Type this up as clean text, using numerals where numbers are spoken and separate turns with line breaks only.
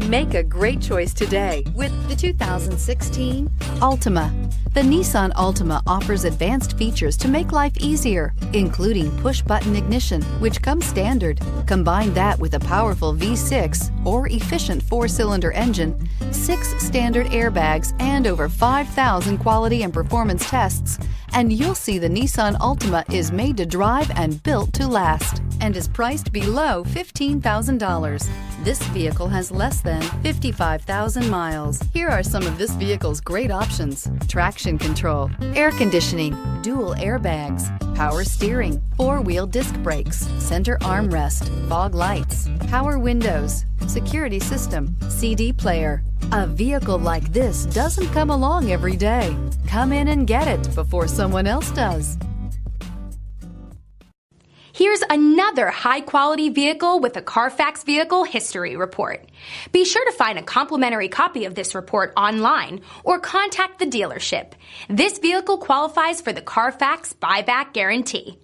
Make a great choice today with the 2016 Altima. The Nissan Altima offers advanced features to make life easier, including push-button ignition, which comes standard. Combine that with a powerful V6 or efficient 4-cylinder engine, 6 standard airbags, and over 5,000 quality and performance tests, and you'll see the Nissan Altima is made to drive and built to last, and is priced below $15,000. This vehicle has less than 55,000 miles. Here are some of this vehicle's great options: traction control, air conditioning, dual airbags, power steering, 4-wheel disc brakes, center armrest, fog lights, power windows, security system, CD player. A vehicle like this doesn't come along every day. Come in and get it before someone else does.
Here's another high-quality vehicle with a CARFAX Vehicle History Report. Be sure to find a complimentary copy of this report online or contact the dealership. This vehicle qualifies for the CARFAX Buyback Guarantee.